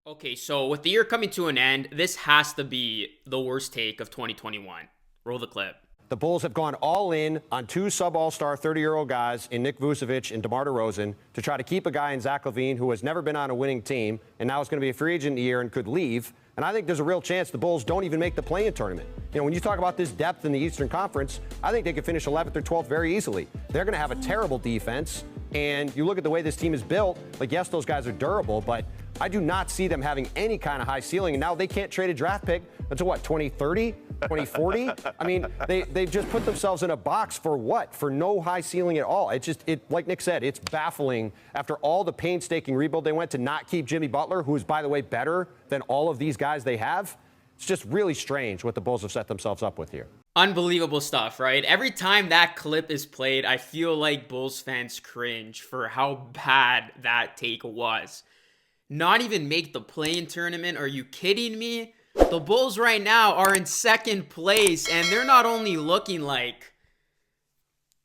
Okay, so with the year coming to an end, this has to be the worst take of 2021. Roll the clip. The Bulls have gone all in on two sub-all-star 30-year-old guys in Nick Vucevic and DeMar DeRozan to try to keep a guy in Zach LaVine who has never been on a winning team and now is going to be a free agent in a year and could leave. And I think there's a real chance the Bulls don't even make the play-in tournament. You know, when you talk about this depth in the Eastern Conference, I think they could finish 11th or 12th very easily. They're going to have a terrible defense. And you look at the way this team is built, like, yes, those guys are durable, but I do not see them having any kind of high ceiling. And now they can't trade a draft pick until what, 2030, 2040? I mean, they've just put themselves in a box for what? For no high ceiling at all. Like Nick said, it's baffling after all the painstaking rebuild they went to not keep Jimmy Butler, who is, by the way, better than all of these guys they have. It's just really strange what the Bulls have set themselves up with here. Unbelievable stuff, right? Every time that clip is played, I feel like Bulls fans cringe for how bad that take was. Not even make the play-in tournament? Are you kidding me? The Bulls right now are in second place, and they're not only looking like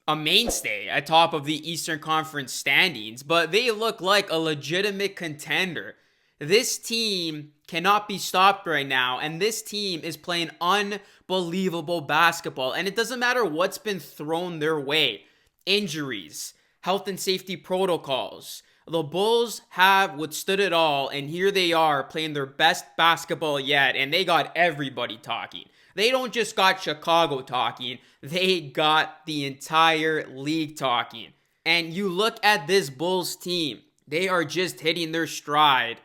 a mainstay atop of the Eastern Conference standings, but they look like a legitimate contender. This team cannot be stopped right now, and this team is playing unbelievable basketball, and it doesn't matter what's been thrown their way. Injuries, health and safety protocols. The Bulls have withstood it all, and here they are playing their best basketball yet, and they got everybody talking. They don't just got Chicago talking, they got the entire league talking. And you look at this Bulls team, they are just hitting their stride,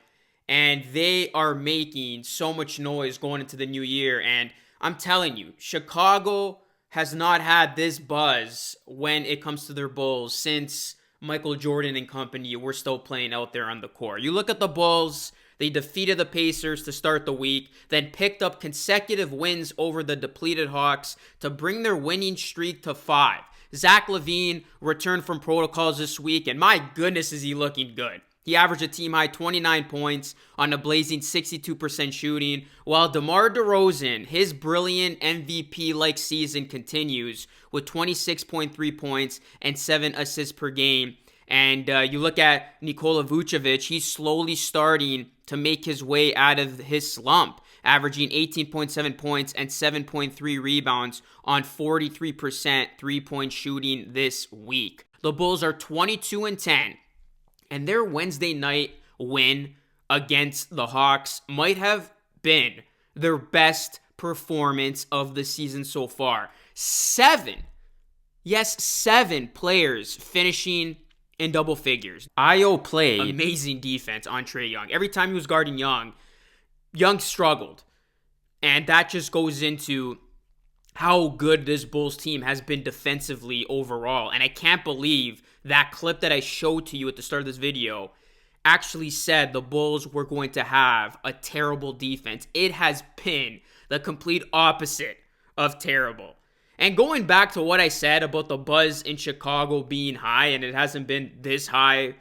and they are making so much noise going into the new year. And I'm telling you, Chicago has not had this buzz when it comes to their Bulls since Michael Jordan and company were still playing out there on the court. You look at the Bulls, they defeated the Pacers to start the week, then picked up consecutive wins over the depleted Hawks to bring their winning streak to 5. Zach LaVine returned from protocols this week, and my goodness is he looking good. He averaged a team-high 29 points on a blazing 62% shooting, while DeMar DeRozan, his brilliant MVP-like season continues with 26.3 points and 7 assists per game. And you look at Nikola Vucevic, he's slowly starting to make his way out of his slump, averaging 18.7 points and 7.3 rebounds on 43% three-point shooting this week. The Bulls are 22-10. And their Wednesday night win against the Hawks might have been their best performance of the season so far. 7 players finishing in double figures. Io played amazing defense on Trae Young. Every time he was guarding Young, Young struggled. And that just goes into how good this Bulls team has been defensively overall. And I can't believe that clip that I showed to you at the start of this video actually said the Bulls were going to have a terrible defense. It has been the complete opposite of terrible. And going back to what I said about the buzz in Chicago being high, and it hasn't been this high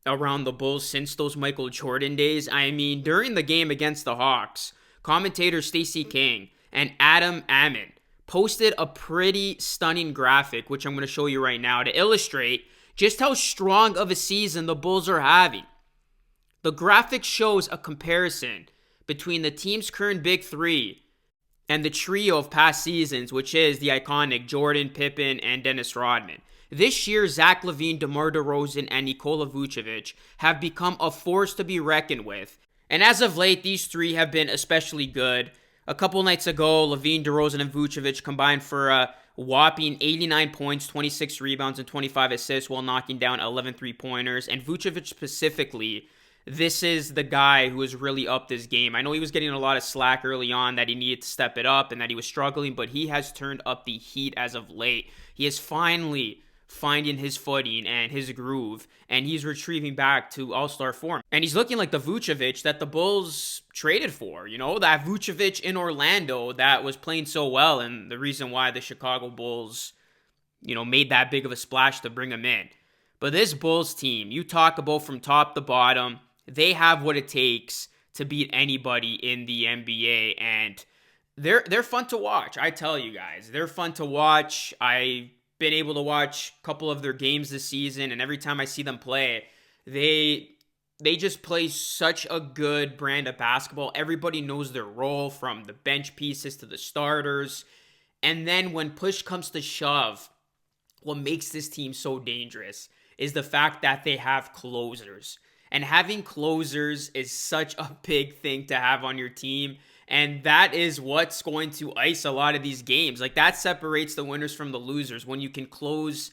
around the Bulls since those Michael Jordan days. I mean, during the game against the Hawks, commentator Stacey King and Adam Ammon posted a pretty stunning graphic, which I'm going to show you right now, to illustrate just how strong of a season the Bulls are having. The graphic shows a comparison between the team's current Big Three and the trio of past seasons, which is the iconic Jordan, Pippen, and Dennis Rodman. This year, Zach LaVine, DeMar DeRozan, and Nikola Vucevic have become a force to be reckoned with. And as of late, these three have been especially good. A couple nights ago, LaVine, DeRozan, and Vucevic combined for a whopping 89 points, 26 rebounds, and 25 assists while knocking down 11 three-pointers. And Vucevic specifically, this is the guy who has really upped his game. I know he was getting a lot of slack early on that he needed to step it up and that he was struggling, but he has turned up the heat as of late. He is finally finding his footing and his groove, and he's retrieving back to all-star form. And he's looking like the Vucevic that the Bulls traded for, you know, that Vucevic in Orlando that was playing so well, and the reason why the Chicago Bulls, you know, made that big of a splash to bring him in. But this Bulls team, you talk about from top to bottom, they have what it takes to beat anybody in the NBA, and they're fun to watch. I tell you guys, they're fun to watch. I've been able to watch a couple of their games this season, and every time I see them play, they They just play such a good brand of basketball. Everybody knows their role, from the bench pieces to the starters. And then when push comes to shove, what makes this team so dangerous is the fact that they have closers. And having closers is such a big thing to have on your team. And that is what's going to ice a lot of these games. Like, that separates the winners from the losers, when you can close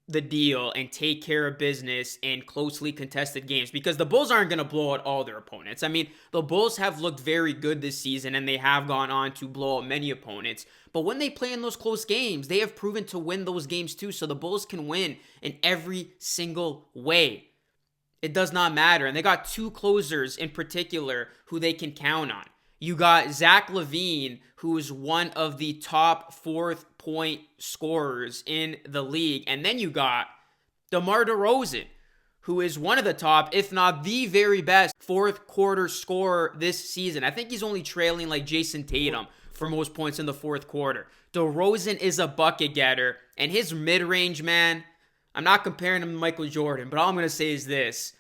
the deal and take care of business in closely contested games, because the Bulls aren't going to blow out all their opponents. I mean, the Bulls have looked very good this season, and they have gone on to blow out many opponents. But when they play in those close games, they have proven to win those games too. So the Bulls can win in every single way. It does not matter. And they got two closers in particular who they can count on. You got Zach LaVine, who is one of the top fourth point scorers in the league. And then you got DeMar DeRozan, who is one of the top, if not the very best, fourth quarter scorer this season. I think he's only trailing like Jason Tatum for most points in the fourth quarter. DeRozan is a bucket getter, and his mid-range, man, I'm not comparing him to Michael Jordan, but all I'm going to say is this.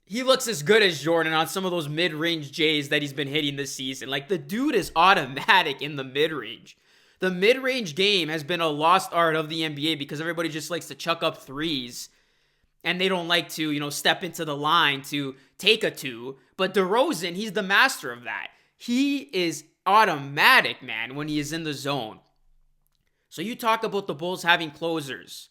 He looks as good as Jordan on some of those mid-range J's that he's been hitting this season. Like, the dude is automatic in the mid-range. The mid-range game has been a lost art of the NBA because everybody just likes to chuck up threes, and they don't like to, step into the line to take a two. But DeRozan, he's the master of that. He is automatic, man, when he is in the zone. So you talk about the Bulls having closers.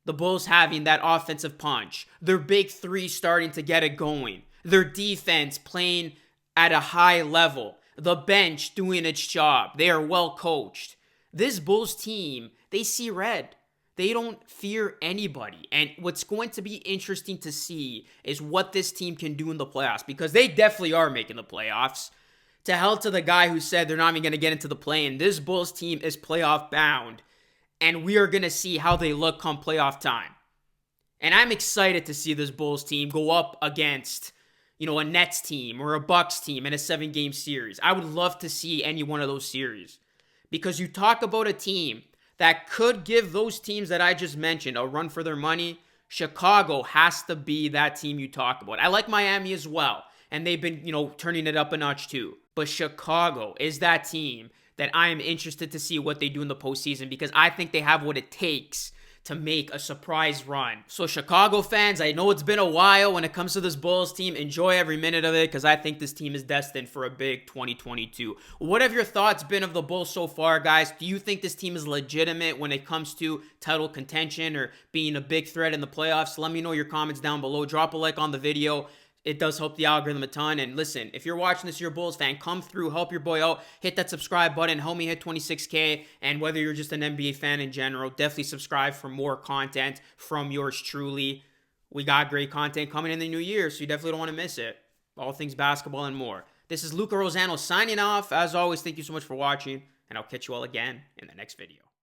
The Bulls having that offensive punch. Their big three starting to get it going. Their defense playing at a high level. The bench doing its job. They are well coached. This Bulls team, they see red. They don't fear anybody. And what's going to be interesting to see is what this team can do in the playoffs, because they definitely are making the playoffs. To hell to the guy who said they're not even going to get into the play-in. This Bulls team is playoff bound. And we are going to see how they look come playoff time. And I'm excited to see this Bulls team go up against, a Nets team or a Bucks team in a 7-game series. I would love to see any one of those series. Because you talk about a team that could give those teams that I just mentioned a run for their money. Chicago has to be that team you talk about. I like Miami as well. And they've been, turning it up a notch too. But Chicago is that team that I am interested to see what they do in the postseason, because I think they have what it takes to make a surprise run. So Chicago fans, I know it's been a while when it comes to this Bulls team. Enjoy every minute of it, because I think this team is destined for a big 2022. What have your thoughts been of the Bulls so far, guys? Do you think this team is legitimate when it comes to title contention or being a big threat in the playoffs? Let me know your comments down below. Drop a like on the video. It does help the algorithm a ton. And listen, if you're watching this, you're a Bulls fan, come through, help your boy out, hit that subscribe button, help me hit 26K. And whether you're just an NBA fan in general, definitely subscribe for more content from yours truly. We got great content coming in the new year, so you definitely don't want to miss it. All things basketball and more. This is Luca Rosano signing off. As always, thank you so much for watching, and I'll catch you all again in the next video.